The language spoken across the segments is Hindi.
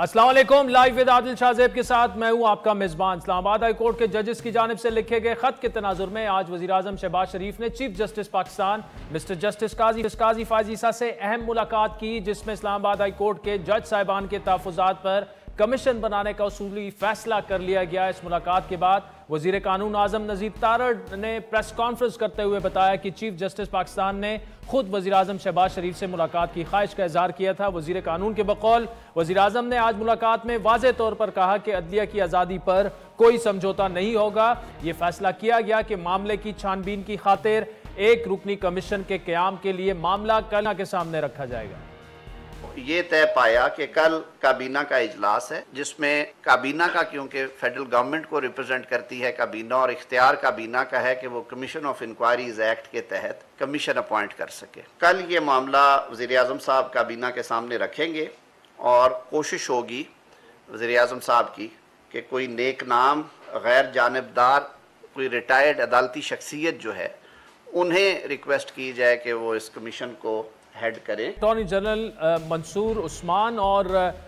अस्सलाम वालेकुम। लाइव विद आदिल शाहजेब के साथ मैं हूं आपका मेजबान। इस्लामाबाद हाई कोर्ट के जजेस की जानिब से लिखे गए खत के तनाजुर में आज वजीर आजम शहबाज शरीफ ने chief justice Pakistan Mr justice Qazi Faez Isa से अहम मुलाकात की, जिसमें इस्लामाबाद हाई कोर्ट के जज साहिबान के तहफ़्फ़ुज़ात पर कमीशन बनाने का उसूली फैसला कर लिया गया। इस मुलाकात के बाद वजीर कानून आजम नजीर तारड़ ने प्रेस कॉन्फ्रेंस करते हुए बताया कि चीफ जस्टिस पाकिस्तान ने खुद वजीर आजम शहबाज शरीफ से मुलाकात की ख्वाहिश का इजहार किया था। वजीर कानून के बकौल वजीर आजम ने आज मुलाकात में वाज़े तौर पर कहा कि अदलिया की आज़ादी पर कोई समझौता नहीं होगा। ये फैसला किया गया कि मामले की छानबीन की खातिर एक रुकनी कमीशन के क़याम के लिए मामला कल के सामने रखा जाएगा। ये तय पाया कि कल काबीना का इजलास है, जिसमें काबीना का, क्योंकि फेडरल गवर्नमेंट को रिप्रेजेंट करती है काबीना और इख्तियार काबीना का है कि वो कमीशन ऑफ इंक्वायरीज एक्ट के तहत कमीशन अपॉइंट कर सके। कल ये मामला वज़ीर आज़म साहब काबीना के सामने रखेंगे और कोशिश होगी वज़ीर आज़म साहब की कि कोई नेक नाम गैर जानिबदार कोई रिटायर्ड अदालती शख्सियत जो है उन्हें रिक्वेस्ट की जाए कि वो इस कमीशन को हेड करें। अटॉर्नी जनरल मंसूर उस्मान और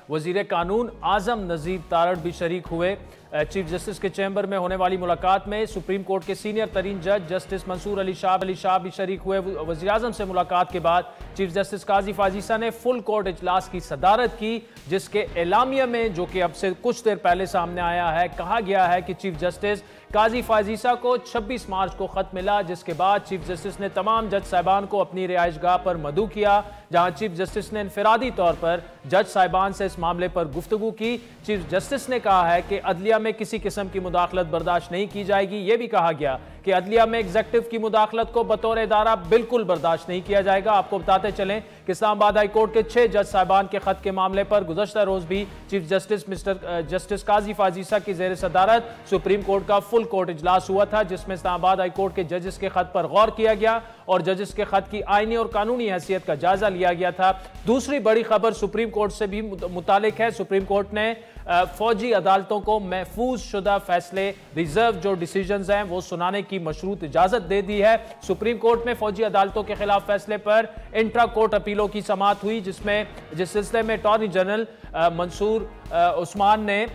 वजीर कानून आजम नजीर तारड़ भी शरीक हुए। चीफ जस्टिस के चैम्बर में होने वाली मुलाकात में सुप्रीम कोर्ट के सीनियर तरीन जज जस्टिस मंसूर अली शाह भी शरीक हुए। वज़ीर आज़म से मुलाकात के बाद चीफ जस्टिस काजी फायज ईसा ने फुल कोर्ट इजलास की सदारत की, जिसके एलामिया में, जो कि अब से कुछ देर पहले सामने आया है, कहा गया है कि चीफ जस्टिस काजी फायज ईसा को 26 मार्च को खत मिला, जिसके बाद चीफ जस्टिस ने तमाम जज साहिबान को अपनी रिहाइशगाह पर मदऊ किया, जहां चीफ जस्टिस ने इनफरादी तौर पर जज साहिबान से इस मामले पर गुफ्तगू की। चीफ जस्टिस ने कहा है कि अदलिया में किसी किस्म की मुदाखलत बर्दाश्त नहीं की जाएगी। यह भी कहा गया कि अदलिया में एग्जेक्टिव की मुदाखलत को बतौर इदारा बिल्कुल बर्दाश्त नहीं किया जाएगा। आपको बताते चलें कि इस्लामाबाद हाई कोर्ट के 6 जज साहिबान के खत के मामले पर गुज़श्ता रोज भी chief justice mister justice Qazi Faez ईसा की ज़ेर सदारत सुप्रीम कोर्ट का फुल कोर्ट इजलास हुआ था, जिसमें इस्लामाबाद हाई कोर्ट के जजेस के खत पर गौर किया गया और जजेस के खत की आईनी और कानूनी हैसियत का जायजा लिया गया था। दूसरी बड़ी खबर सुप्रीम कोर्ट से भी मुतालिक है। सुप्रीम कोर्ट ने फौजी अदालतों को महफूज शुदा फैसले, रिजर्व जो डिसीजंस हैं, वो सुनाने की मशरूत इजाजत दे दी है। सुप्रीम कोर्ट में फौजी अदालतों के खिलाफ फैसले पर इंट्रा कोर्ट अपीलों की समाअत हुई, जिस सिलसिले में अटॉर्नी जनरल मंसूर उस्मान ने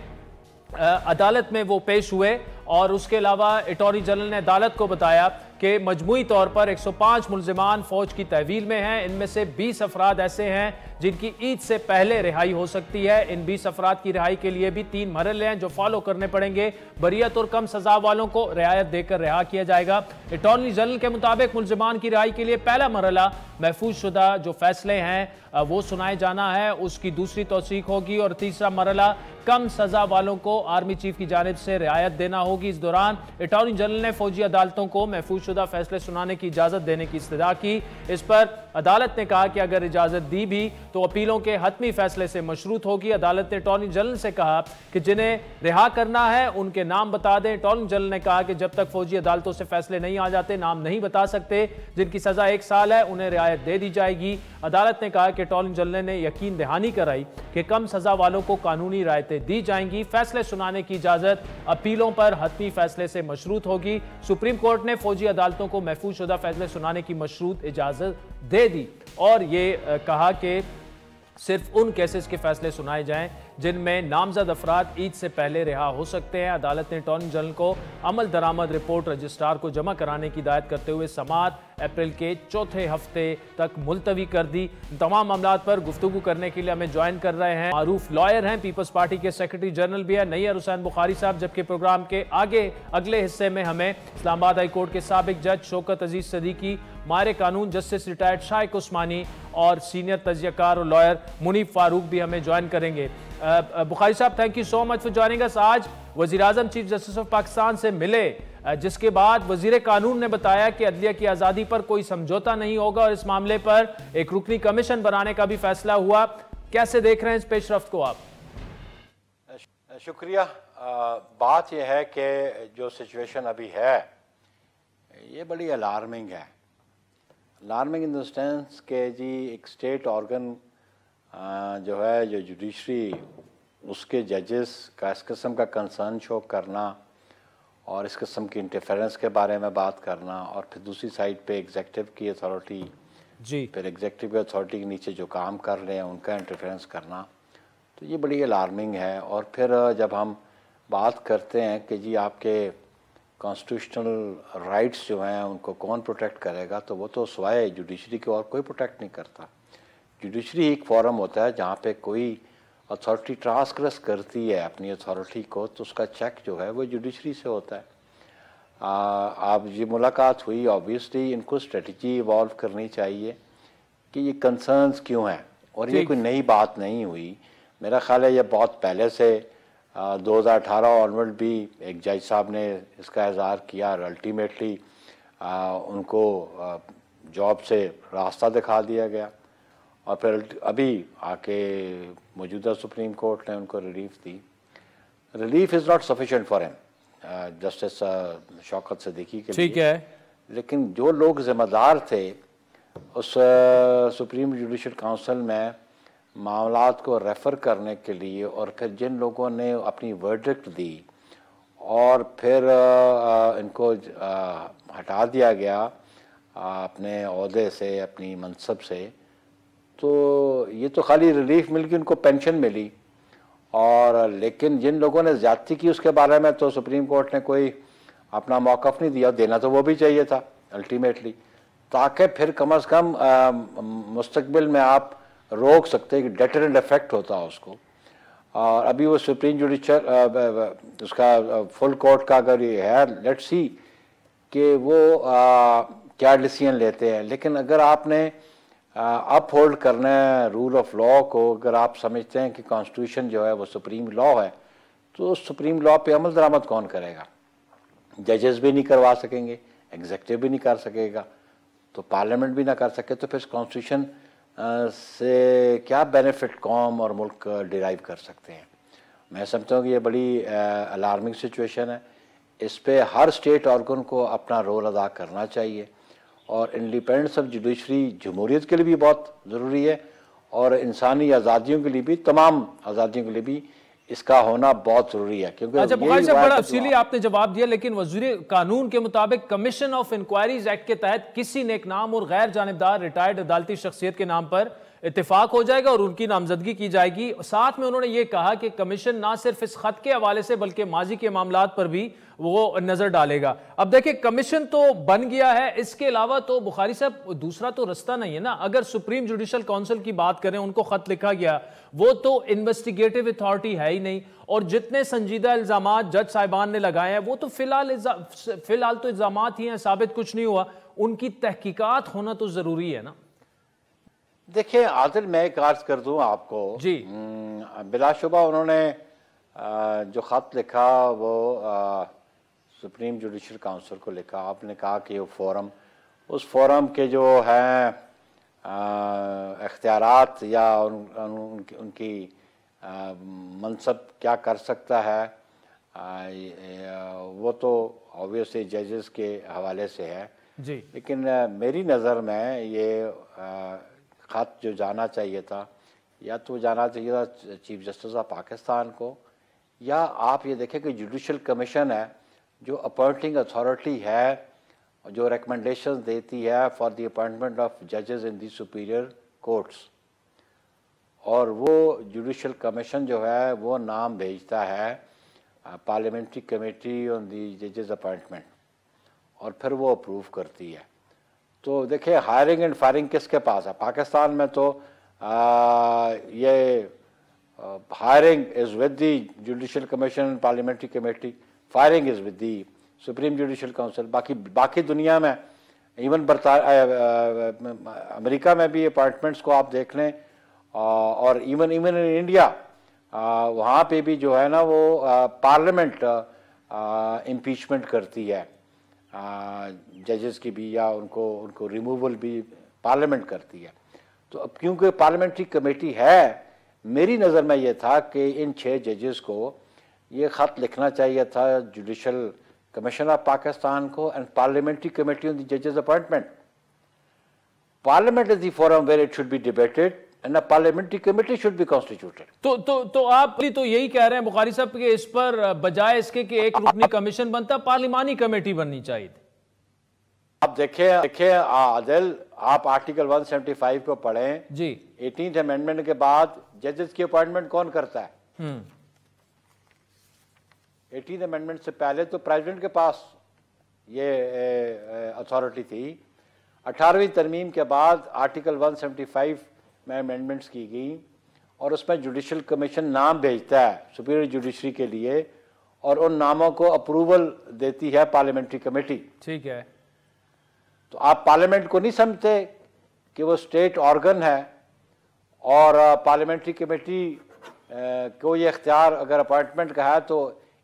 अदालत में वो पेश हुए और उसके अलावा अटॉर्नी जनरल ने अदालत को बताया कि मजमूई तौर पर 105 मुल्जिमान फौज की तहवील में हैं। इनमें से 20 अफराद ऐसे हैं जिनकी ईद से पहले रिहाई हो सकती है। इन 20 अफराद की रिहाई के लिए भी 3 मरहले हैं जो फॉलो करने पड़ेंगे। बरियत और कम सजा वालों को रियायत देकर रिहा किया जाएगा। अटॉर्नी जनरल के मुताबिक मुल्जिमान की रिहाई के लिए पहला मरहला महफूज शुदा जो फैसले हैं वो सुनाए जाना है, उसकी दूसरी तौसीक होगी और तीसरा मरहला कम सजा वालों को आर्मी चीफ की जानिब से रियायत देना होगी। इस दौरान अटॉर्नी जनरल ने फौजी अदालतों को महफूज शुदा फैसले सुनाने की इजाजत देने की इस्तदा की। इस पर अदालत ने कहा कि अगर इजाजत दी भी तो अपीलों के हतमी फैसले से मशरूत होगी। अदालत ने अटॉर्नी जनरल से कहा कि जिन्हें रिहा करना है उनके नाम बता दें। अटॉर्नी जनरल ने कहा कि जब तक फौजी अदालतों से फैसले नहीं आ जाते नाम नहीं बता सकते। जिनकी सजा 1 साल है उन्हें रियायत दे दी जाएगी। अदालत ने कहा कि अटॉर्नी जनरल ने यकीन दहानी कराई कि कम सजा वालों को कानूनी रायतें दी जाएंगी। फैसले सुनाने की इजाजत अपीलों पर हतमी फैसले से मशरूत होगी। सुप्रीम कोर्ट ने फौजी अदालतों को महफूज शुदा फैसले सुनाने की मशरूत इजाजत दे दी और ये कहा कि सिर्फ उन केसेस के फैसले सुनाए जाएं जिनमें नामजद अफराद ईद से पहले रिहा हो सकते हैं। अदालत ने अटॉर्नी जनरल को अमल दरामद रिपोर्ट रजिस्ट्रार को जमा कराने की हिदायत करते हुए समाअत अप्रैल के चौथे हफ्ते तक मुलतवी कर दी। तमाम मामलात पर गुफ्तगू करने के लिए हमें ज्वाइन कर रहे हैं मारूफ लॉयर हैं, पीपल्स पार्टी के सेक्रेटरी जनरल भी है नैयर हुसैन बुखारी साहब, जबकि प्रोग्राम के अगले हिस्से में हमें इस्लामाबाद हाई कोर्ट के साबिक जज शौकत अजीज सदीकी, माहिर कानून जस्टिस रिटायर्ड शाइक उस्मानी और सीनियर तजियाकार और लॉयर मुनीफ फारूक भी हमें ज्वाइन करेंगे। बुखारी साहब, thank you so much for joining us. आज वजीर आजम चीफ जस्टिस ऑफ पाकिस्तान से मिले, जिसके बाद वजीर कानून ने बताया कि अदलिया की आज़ादी पर कोई समझौता नहीं होगा और इस मामले पर एक रुकनी कमीशन बनाने का भी फैसला हुआ। कैसे देख रहे हैं इस पेशरफ्त को आप? शुक्रिया। बात यह है कि जो सिचुएशन अभी है ये बड़ी अलार्मिंग है। अलार्मिंग इन द सेंस के जी एक स्टेट ऑर्गन जो है, जो जुडिशरी, उसके जजेस का इस किस्म का कंसर्न शो करना और इस किस्म की इंटरफेरेंस के बारे में बात करना और फिर दूसरी साइड पे एग्जेक्टिव की अथॉरिटी जी, फिर एग्जेक्टिव अथॉरिटी के नीचे जो काम कर रहे हैं उनका इंटरफेरेंस करना, तो ये बड़ी अलार्मिंग है। और फिर जब हम बात करते हैं कि जी आपके कॉन्स्टिट्यूशनल राइट्स जो हैं उनको कौन प्रोटेक्ट करेगा, तो वो तो सिवाय जुडिशरी के और कोई प्रोटेक्ट नहीं करता। जुडिशरी एक फॉरम होता है जहाँ पे कोई अथॉरिटी ट्रांसग्रेस करती है अपनी अथॉरिटी को, तो उसका चेक जो है वो जुडिशरी से होता है। आप ये मुलाकात हुई, ऑब्वियसली इनको स्ट्रेटजी इवॉल्व करनी चाहिए कि ये कंसर्न्स क्यों हैं, और ये कोई नई बात नहीं हुई। मेरा ख्याल है ये बहुत पहले से 2018 ऑनवर्ड भी एक जज साहब ने इसका इज़हार किया और अल्टीमेटली उनको जॉब से रास्ता दिखा दिया गया, और फिर अभी आके मौजूदा सुप्रीम कोर्ट ने उनको relief the. Relief is not sufficient for him, justice Shaukat Siddiqui के लिए, ठीक है, लेकिन जो लोग जिम्मेदार थे उस सुप्रीम जुडिशल काउंसिल में मामलात को रेफ़र करने के लिए, और फिर जिन लोगों ने अपनी वर्डिक्ट दी और फिर इनको हटा दिया गया अपने ओहदे से, अपनी मनसब से, तो ये तो खाली रिलीफ मिल गई, उनको पेंशन मिली। और लेकिन जिन लोगों ने ज़्यादती की उसके बारे में तो सुप्रीम कोर्ट ने कोई अपना मौक़िफ़ नहीं दिया, देना तो वो भी चाहिए था अल्टीमेटली, ताकि फिर कम अज़ कम मुस्तकबिल में आप रोक सकते कि डेटरेंट इफेक्ट होता है उसको। और अभी वो सुप्रीम जुडिशल उसका फुल कोर्ट का अगर ये है, लेट्स सी कि वो क्या डिसीजन लेते हैं। लेकिन अगर आपने अप होल्ड करना है रूल ऑफ लॉ को, अगर आप समझते हैं कि कॉन्स्टिट्यूशन जो है वो सुप्रीम लॉ है, तो सुप्रीम लॉ पे अमल दरामद कौन करेगा? जजेस भी नहीं करवा सकेंगे, एग्जीक्यूटिव भी नहीं कर सकेगा, तो पार्लियामेंट भी ना कर सके, तो फिर कॉन्स्टिट्यूशन से क्या बेनिफिट कौम और मुल्क डिराइव कर सकते हैं? मैं समझता हूँ कि ये बड़ी अलार्मिंग सिचुएशन है। इस पे हर स्टेट ऑर्गन को अपना रोल अदा करना चाहिए, और इंडिपेंडेंस ऑफ जुडिशरी जमहूरियत के लिए भी बहुत ज़रूरी है, और इंसानी आज़ादियों के लिए भी, तमाम आज़ादियों के लिए भी इसका होना बहुत जरूरी है। क्योंकि अच्छा बुखारी साहब, बड़ा तफसीली आपने जवाब दिया, लेकिन वज़ीर कानून के मुताबिक कमीशन ऑफ इंक्वायरीज एक्ट के तहत किसी नेक नाम और गैर जानिबदार रिटायर्ड अदालती शख्सियत के नाम पर इत्तेफाक हो जाएगा और उनकी नामजदगी की जाएगी। साथ में उन्होंने ये कहा कि कमीशन ना सिर्फ इस खत के हवाले से बल्कि माजी के मामलात पर भी वो नजर डालेगा। अब देखिए, कमीशन तो बन गया है, इसके अलावा तो बुखारी साहब दूसरा तो रास्ता नहीं है ना। अगर सुप्रीम जुडिशल काउंसिल की बात करें, उनको खत लिखा गया, वो तो इन्वेस्टिगेटिव अथॉरिटी है ही नहीं, और जितने संजीदा इल्जामात जज साहिबान ने लगाए हैं वो तो फिलहाल तो इल्जामात ही हैं, साबित कुछ नहीं हुआ, उनकी तहकीकात होना तो जरूरी है ना। देखिए आदिल, मैं एक अर्ज कर दूं आपको जी, बिलाशुबा उन्होंने जो ख़त लिखा वो सुप्रीम जुडिशल काउंसिल को लिखा। आपने कहा कि वो फोरम, उस फोरम के जो हैं इख्तियारात या उनकी मनसब क्या कर सकता है, वो तो ऑब्वियसली जजेस के हवाले से है जी। लेकिन मेरी नज़र में ये ख़त जो जाना चाहिए था, या तो जाना चाहिए था चीफ जस्टिस ऑफ पाकिस्तान को, या आप ये देखें कि जुडिशल कमीशन है जो अपॉइंटिंग अथॉरिटी है, जो रिकमेंडेशन देती है फॉर द अपॉइंटमेंट ऑफ जजेस इन दी सुपीरियर कोर्ट्स, और वो जुडिशल कमीशन जो है वो नाम भेजता है पार्लियामेंट्री कमेटी ऑन दी जजेस अपॉइंटमेंट, और फिर वो अप्रूव करती है। तो देखिए, हायरिंग एंड फायरिंग किसके पास है? पाकिस्तान में तो ये hiring is with the judicial commission parliamentary committee, firing is with the supreme judicial council. बाकी दुनिया में, इवन अमेरिका में भी अपॉइंटमेंट्स को आप देख लें, और इवन इन इंडिया वहाँ पे भी जो है ना वो पार्लियामेंट इम्पीचमेंट करती है जजेस की भी, या उनको रिमूवल भी पार्लियामेंट करती है। तो अब क्योंकि पार्लियामेंट्री कमेटी है, मेरी नज़र में ये था कि इन 6 जजेस को ये ख़त लिखना चाहिए था जुडिशल कमीशन ऑफ पाकिस्तान को and parliamentary committee on the जजेस appointment. Parliament is the forum where it should be debated and a parliamentary committee should be constituted. तो आप तो यही कह रहे हैं बुखारी साहब कि इस पर बजाय इसके कि एक रुकनी कमीशन बनता, पार्लिमानी कमेटी बननी चाहिए थी। आप देखिए आदिल, आप आर्टिकल 175 को पढ़ें जी। 18th अमेंडमेंट के बाद जजेस की अपॉइंटमेंट कौन करता है? 18th अमेंडमेंट से पहले तो प्रेसिडेंट के पास ये अथॉरिटी थी। 18वीं तरमीम के बाद आर्टिकल 175 में अमेंडमेंट्स की गई और उसमें जुडिशल कमीशन नाम भेजता है सुपीरियर जुडिशरी के लिए और उन नामों को अप्रूवल देती है पार्लियामेंट्री कमेटी। ठीक है। तो आप पार्लियामेंट को नहीं समझते कि वो स्टेट ऑर्गन है और पार्लियामेंट्री कमेटी को ये इख्तियार अगर अपॉइंटमेंट का है तो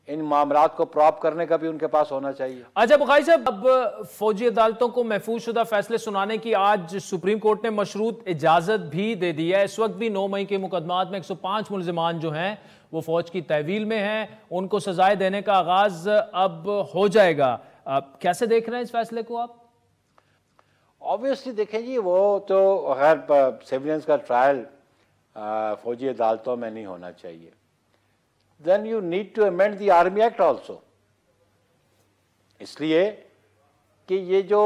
इन मामलात को प्रॉप करने का भी उनके पास होना चाहिए। अच्छा बुखारी साहब, अब फौजी अदालतों को महफूज शुदा फैसले सुनाने की आज सुप्रीम कोर्ट ने मशरूत इजाजत भी दे दी है। इस वक्त भी 9 मई के मुकदमात में 105 मुलजिमान जो हैं वो फौज की तहवील में हैं, उनको सजाएं देने का आगाज अब हो जाएगा। कैसे देख रहे हैं इस फैसले को आप? ऑब्वियसली देखें जी, वो तो खैर सिविलियंस का ट्रायल फौजी अदालतों में नहीं होना चाहिए। then you need to amend the Army Act also, इसलिए कि ये जो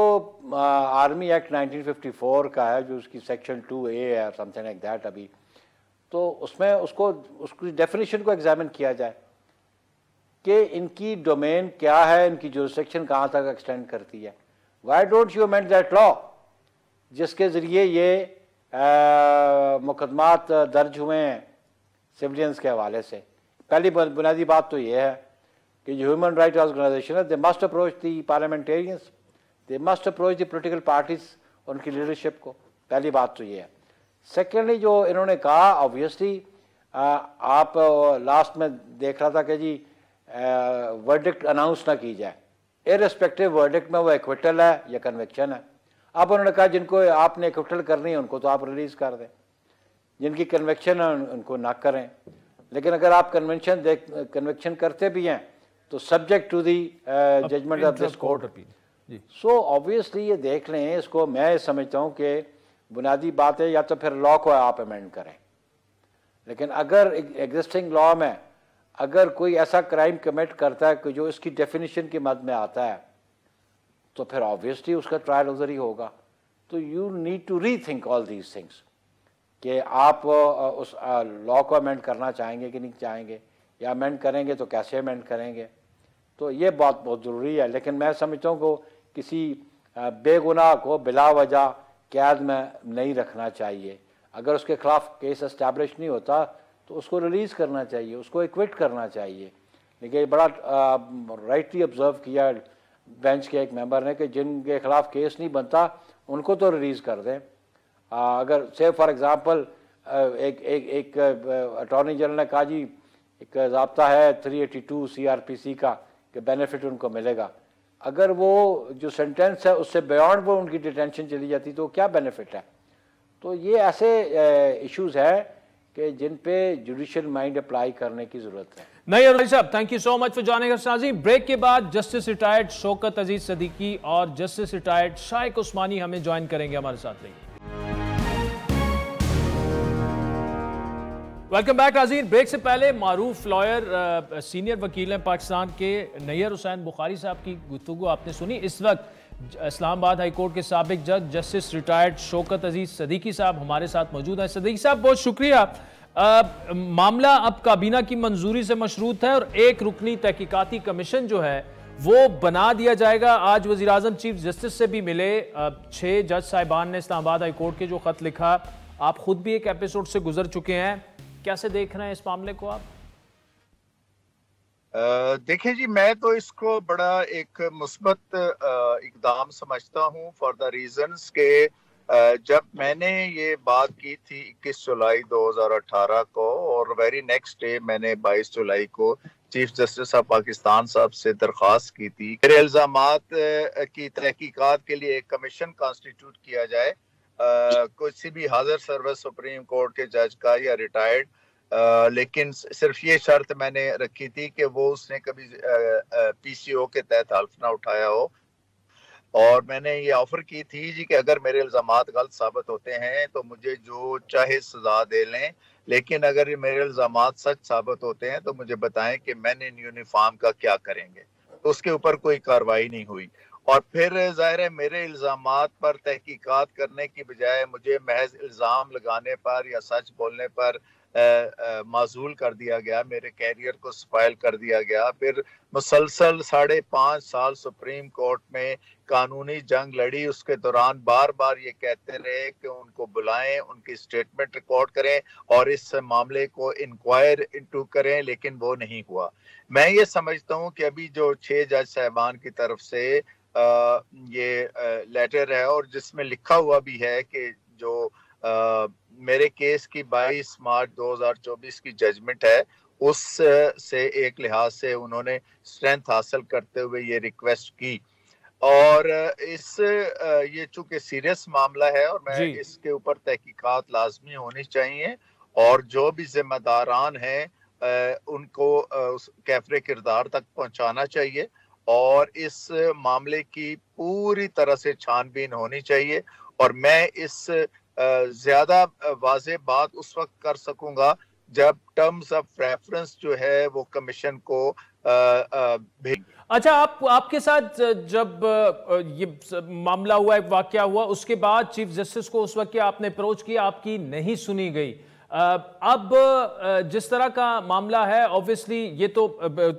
आर्मी एक्ट 1954 का है जो उसकी सेक्शन 2A है समथिंग लाइक दैट, अभी तो उसमें उसकी डेफिनेशन को एग्जामिन किया जाए कि इनकी डोमेन क्या है, इनकी जुरिसडिक्शन कहाँ तक एक्सटेंड करती है। Why don't you amend that law जिसके ज़रिए ये मुकदमात दर्ज हुए हैं सिविलियंस के हवाले से। पहली बुनियादी बात तो ये है कि जो ह्यूमन राइट ऑर्गेनाइजेशन है they must approach the parliamentarians, they must approach the political parties, उनकी लीडरशिप को। पहली बात तो ये है। सेकेंडली जो इन्होंने कहा, ऑब्वियसली आप लास्ट में देख रहा था कि जी वर्डिक्ट अनाउंस ना की जाए, इररिस्पेक्टिव वर्डिक्ट में वो एक्विटल है या कन्विक्शन है। अब उन्होंने कहा जिनको आपने एक्विटल करनी है उनको तो आप रिलीज कर दें, जिनकी कन्विक्शन है उनको ना करें। लेकिन अगर आप कन्विक्शन करते भी हैं तो subject to the judgement of this court. So obviously ये देख लें, इसको मैं समझता हूँ कि बुनियादी बात है या तो फिर लॉ को आप अमेंड करें, लेकिन अगर एग्जिस्टिंग लॉ में अगर कोई ऐसा क्राइम कमिट करता है कि जो इसकी डेफिनेशन की मद में आता है तो फिर ऑब्वियसली उसका ट्रायल उधर ही होगा। तो you need to rethink all these things कि आप उस लॉ को अमेंड करना चाहेंगे कि नहीं चाहेंगे, या अमेंड करेंगे तो कैसे अमेंड करेंगे। तो ये बात बहुत ज़रूरी है। लेकिन मैं समझता हूँ कि किसी बेगुनाह को बिला वजह कैद में नहीं रखना चाहिए। अगर उसके खिलाफ केस एस्टैब्लिश नहीं होता तो उसको रिलीज़ करना चाहिए, उसको एक्विट करना चाहिए। लेकिन बड़ा राइटली ऑब्जर्व किया बेंच के एक मेंबर ने कि जिनके खिलाफ केस नहीं बनता उनको तो रिलीज़ कर दें। अगर से फॉर एग्ज़ाम्पल एक अटॉर्नी जनरल ने कहा जी एक ज़ाब्ता है 382 CRPC का कि बेनिफिट उनको मिलेगा, अगर वो जो सेंटेंस है उससे बियॉन्ड वो उनकी डिटेंशन चली जाती तो क्या बेनिफिट है। तो ये ऐसे इश्यूज़ है कि जिन पे जुडिशियल माइंड अप्लाई करने की ज़रूरत है। नहीं साहब, thank you so much for joining us. नाज़रीन, ब्रेक के बाद जस्टिस रिटायर्ड शौकत अजीज सदीकी और जस्टिस रिटायर्ड शाइक उस्मानी हमें ज्वाइन करेंगे। हमारे साथ रहिए। वेलकम बैक नाज़रीन। ब्रेक से पहले मारूफ लॉयर सीनियर वकील हैं पाकिस्तान के नैयर हुसैन बुखारी साहब की गुफ्तगू आपने सुनी। इस वक्त इस्लामाबाद हाई कोर्ट के साबिक जज जस्टिस रिटायर्ड शौकत अजीज सदीकी साहब हमारे साथ मौजूद हैं। सदीकी साहब बहुत शुक्रिया। मामला अब काबीना की मंजूरी से मशरूत है और एक रुकनी तहकीकाती कमीशन जो है वो बना दिया जाएगा। आज वज़ीर आज़म चीफ जस्टिस से भी मिले। 6 जज साहिबान ने इस्लामाबाद हाई कोर्ट के जो खत लिखा, आप खुद भी एक एपिसोड से गुजर चुके हैं, कैसे देख रहे हैं इस मामले को आप? देखिए जी, मैं तो इसको बड़ा एक मुस्बत इकदाम समझता हूँ फॉर द रीजंस के जब मैंने ये बात की थी 21 जुलाई 2018 को और वेरी नेक्स्ट डे मैंने 22 जुलाई को चीफ जस्टिस ऑफ पाकिस्तान साहब से दरख्वास्त की थी मेरे इल्जामात की तहकीकात के लिए एक कमीशन कॉन्स्टिट्यूट किया जाए, किसी भी हाजिर सर्विस सुप्रीम कोर्ट के जज का या रिटायर्ड, लेकिन सिर्फ ये शर्त मैंने रखी थी कि वो उसने कभी PCO के तहत हल्फ ना उठाया हो। और मैंने ये ऑफर की थी जी कि अगर मेरे इल्जामात गलत साबित होते हैं तो मुझे जो चाहे सजा दे लें, लेकिन अगर मेरे इल्जामात सच साबित होते हैं तो मुझे बताएं कि मैन इन यूनिफॉर्म का क्या करेंगे। तो उसके ऊपर कोई कार्रवाई नहीं हुई और फिर जाहिर है मेरे इल्जामात पर तहकीकात करने की बजाय मुझे महज इल्जाम लगाने पर या सच बोलने पर माजूल कर दिया गया, मेरे कैरियर को स्पॉइल कर दिया गया। फिर मुसलसल 5.5 साल सुप्रीम कोर्ट में कानूनी जंग लड़ी, उसके दौरान बार बार ये कहते रहे कि उनको बुलाएं, उनकी स्टेटमेंट रिकॉर्ड करें और इस मामले को इंक्वायर इनटू करें, लेकिन वो नहीं हुआ। मैं ये समझता हूँ कि अभी जो 6 जज साहबान की तरफ से ये लेटर है और जिसमें लिखा हुआ भी है कि जो मेरे केस की 22 मार्च 2024 की जजमेंट है, उस से एक लिहाज से उन्होंने स्ट्रेंथ हासिल करते हुए ये रिक्वेस्ट की। और ये चूंकि सीरियस मामला है और मैं इसके ऊपर तहकीकात लाजमी होनी चाहिए और जो भी जिम्मेदारान हैं उनको कैफरे किरदार तक पहुंचाना चाहिए और इस मामले की पूरी तरह से छानबीन होनी चाहिए। और मैं इस ज्यादा वाज़ेह बात उस वक्त कर सकूंगा जब टर्म्स ऑफ रेफरेंस जो है वो कमीशन को भेज। अच्छा, आपके साथ जब ये मामला हुआ, एक वाकया हुआ, उसके बाद चीफ जस्टिस को उस वक्त आपने अप्रोच किया, आपकी नहीं सुनी गई। अब जिस तरह का मामला है, ऑब्वियसली ये तो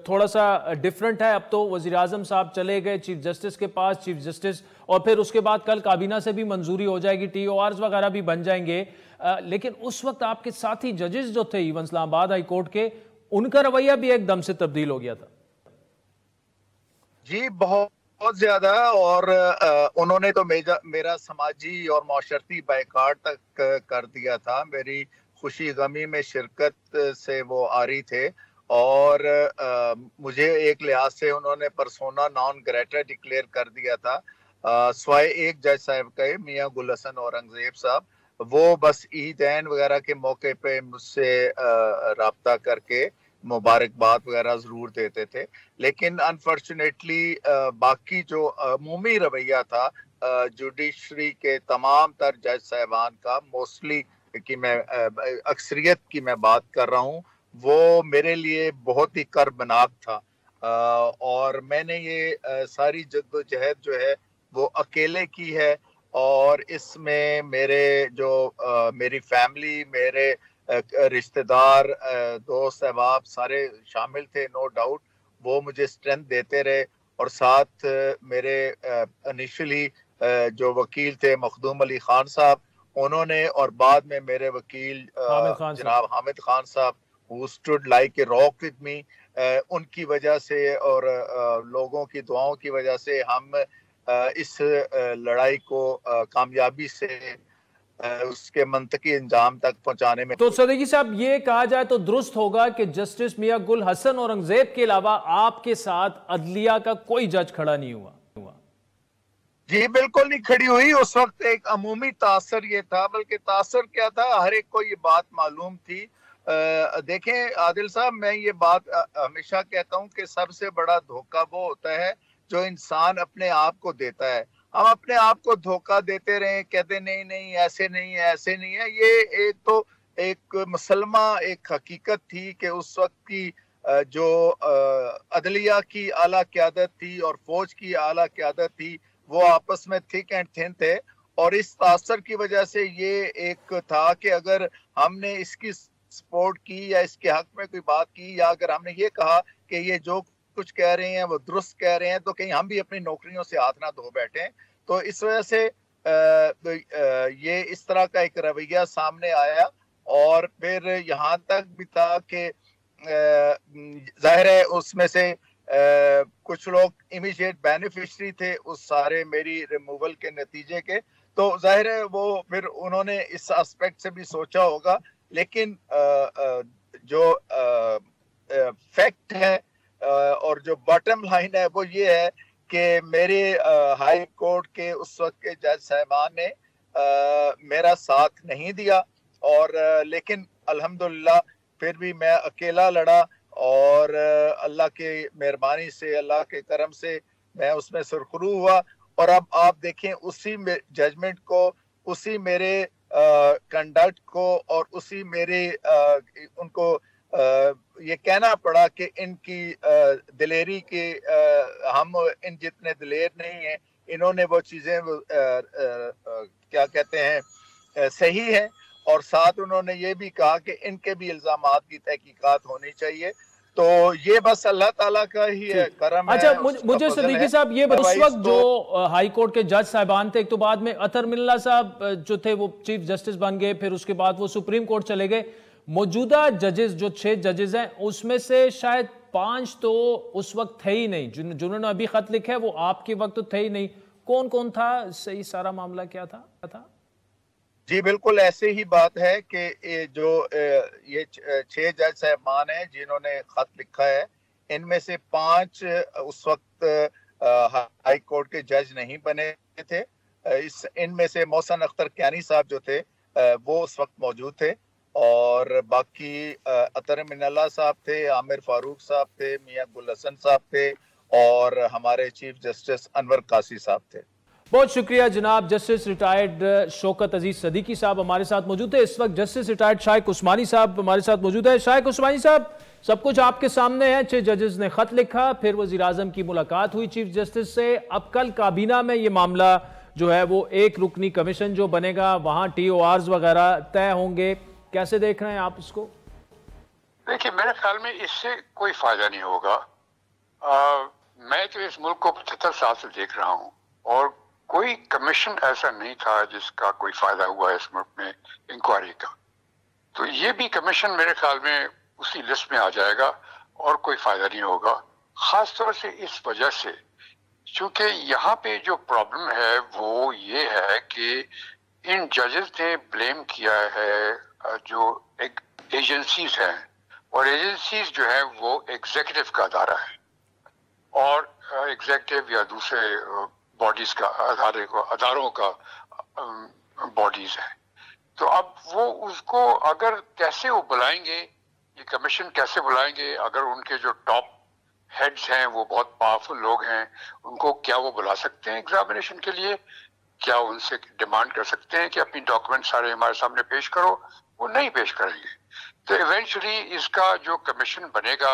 थोड़ा सा डिफरेंट है। अब तो वजीर आजम साहब चले गए चीफ जस्टिस के पास, चीफ जस्टिस, और फिर उसके बाद कल काबीना से भी मंजूरी हो जाएगी, TORs वगैरह भी बन जाएंगे। लेकिन उस वक्त आपके साथी जजेस जो थे इवन इस्लामाबाद हाई कोर्ट के, उनका रवैया भी एकदम से तब्दील हो गया था। जी, बहुत ज्यादा। और उन्होंने तो मेरा समाजी और माशरती बायकाट तक कर दिया था। मेरी खुशी गमी में शिरकत से वो आ रही थे और मुझे एक लिहाज से उन्होंने पर्सोना नॉन ग्रेटा डिक्लेयर कर दिया था। स्वाय एक जज साहब के, मियां गुल हसन औरंगजेब साहब, वो बस ईद-ऐन वगैरह के मौके पे मुझसे राब्ता करके मुबारकबाद वगैरह जरूर देते थे। लेकिन अनफॉर्चुनेटली बाकी जो अमूमी रवैया था जुडिशरी के तमाम तर जज साहबान का, मोस्टली की मैं अक्सरियत की मैं बात कर रहा हूँ, वो मेरे लिए बहुत ही कर्बनाक था। और मैंने ये सारी जद्दोजहद जो है वो अकेले की है और इसमें मेरे जो मेरी फैमिली, मेरे रिश्तेदार, दोस्त अहबाब सारे शामिल थे, नो डाउट। वो मुझे स्ट्रेंथ देते रहे और साथ मेरे इनिशियली जो वकील थे मखदूम अली खान साहब, उन्होंने, और बाद में मेरे वकील जनाब हामिद खान साहब, who stood like a rock with me, उनकी वजह से और लोगों की दुआओं की वजह से हम इस लड़ाई को कामयाबी से उसके मंतकी अंजाम तक पहुंचाने में। तो सदीकी साहब, ये कहा जाए तो दुरुस्त होगा कि जस्टिस मियां गुल हसन औरंगजेब के अलावा आपके साथ अदलिया का कोई जज खड़ा नहीं हुआ? जी बिल्कुल नहीं खड़ी हुई। उस वक्त एक अमूमी तासर ये था, बल्कि तासर क्या था, हर एक को ये बात मालूम थी। देखें आदिल साहब, मैं ये बात हमेशा कहता हूँ कि सबसे बड़ा धोखा वो होता है जो इंसान अपने आप को देता है। हम अपने आप को धोखा देते रहे, कहते नहीं नहीं ऐसे नहीं है, ऐसे नहीं है। ये एक मुसलमा एक हकीकत थी कि उस वक्त की जो अदलिया की आला क़यादत थी और फौज की आला क़यादत थी, वो आपस में थिक एंड थिन थे। और इस तासर की वजह से ये एक था कि अगर हमने इसकी सपोर्ट की या इसके हक में कोई बात की, या अगर हमने ये कहा कि ये जो कुछ कह रहे हैं वो दुरुस्त कह रहे हैं, तो कहीं हम भी अपनी नौकरियों से हाथ ना धो बैठे। तो इस वजह से ये इस तरह का एक रवैया सामने आया। और फिर यहाँ तक भी था कि जाहिर है उसमें से कुछ लोग इमीडिएट बेनिफिशरी थे उस सारे मेरी रिमूवल के नतीजे के, तो जाहिर है वो फिर उन्होंने इस एस्पेक्ट से भी सोचा होगा। लेकिन जो फैक्ट है और जो बॉटम लाइन है वो ये है कि मेरे हाई कोर्ट के उस वक्त के जज साहबान ने मेरा साथ नहीं दिया। और लेकिन अल्हम्दुलिल्लाह फिर भी मैं अकेला लड़ा और अल्लाह के मेहरबानी से, अल्लाह के करम से मैं उसमें सुरखरू हुआ। और अब आप देखें उसी जजमेंट को, उसी मेरे कंडक्ट को और उसी मेरे उनको ये कहना पड़ा कि इनकी दिलेरी के हम इन जितने दिलेर नहीं हैं, इन्होंने वो चीज़ें क्या कहते हैं सही है, और साथ उन्होंने ये भी कहा कि इनके भी इल्जामात की तहकीकात होनी चाहिए। तो ये बस अल्लाह ताला का ही करम है। अच्छा, मुझे सिद्दीकी साहब ये उस वक्त जो हाई कोर्ट के जज साहिबान थे, एक तो बाद में अतर मिल्ला साहब जो थे वो चीफ जस्टिस बन गए, फिर उसके बाद वो सुप्रीम कोर्ट चले गए। मौजूदा जजेस जो 6 जजेस हैं उसमें से शायद 5 तो उस वक्त थे ही नहीं, जिन्होंने अभी खत लिखा है वो आपके वक्त तो थे ही नहीं। कौन कौन था? सही सारा मामला क्या था? जी बिल्कुल ऐसे ही बात है कि ये 6 जज साहबान हैं जिन्होंने खत लिखा है, इनमें से 5 उस वक्त हाई कोर्ट के जज नहीं बने थे। इनमें से मोहसिन अख्तर कियानी साहब जो थे वो उस वक्त मौजूद थे, और बाकी अतर मिनल्ला साहब थे, आमिर फारूक साहब थे, मियां गुल हसन साहब थे, और हमारे चीफ जस्टिस अनवर कासी साहब थे। बहुत शुक्रिया जनाब। जस्टिस रिटायर्ड शौकत अजीज सदीकी साहब हमारे साथ मौजूद है। इस वक्त जस्टिस रिटायर्ड शाइक उस्मानी साहब हमारे साथ मौजूद है। शाइक उस्मानी साहब, सब कुछ आपके सामने है। 6 जजेस ने खत लिखा, फिर वजीर आजम की मुलाकात हुई चीफ जस्टिस से। अब कल काबीना में ये मामला जो है वो एक रुकनी कमीशन जो बनेगा, वहां TORs वगैरह तय होंगे। कैसे देख रहे हैं आप इसको? देखिए, मेरे ख्याल में इससे कोई फायदा नहीं होगा। मैं तो इस मुल्क को 75 साल से देख रहा हूँ, और कोई कमीशन ऐसा नहीं था जिसका कोई फायदा हुआ इस मुल्क में इंक्वायरी का। तो ये भी कमीशन मेरे ख्याल में उसी लिस्ट में आ जाएगा और कोई फायदा नहीं होगा। खास तौर से इस वजह से क्योंकि यहाँ पे जो प्रॉब्लम है वो ये है कि इन जजेस ने ब्लेम किया है जो एक एजेंसीज हैं, और एजेंसीज जो है वो एग्जीक्यूटिव का अदारा है, और एग्जीक्यूटिव या दूसरे बॉडीज का अदारों का बॉडीज है। तो अब वो उसको अगर कैसे वो बुलाएंगे, ये कमीशन कैसे बुलाएंगे? अगर उनके जो टॉप हेड्स हैं वो बहुत पावरफुल लोग हैं, उनको क्या वो बुला सकते हैं एग्जामिनेशन के लिए? क्या उनसे डिमांड कर सकते हैं कि अपनी डॉक्यूमेंट सारे हमारे सामने पेश करो? वो नहीं पेश करेंगे। तो इवेंचुअली इसका जो कमीशन बनेगा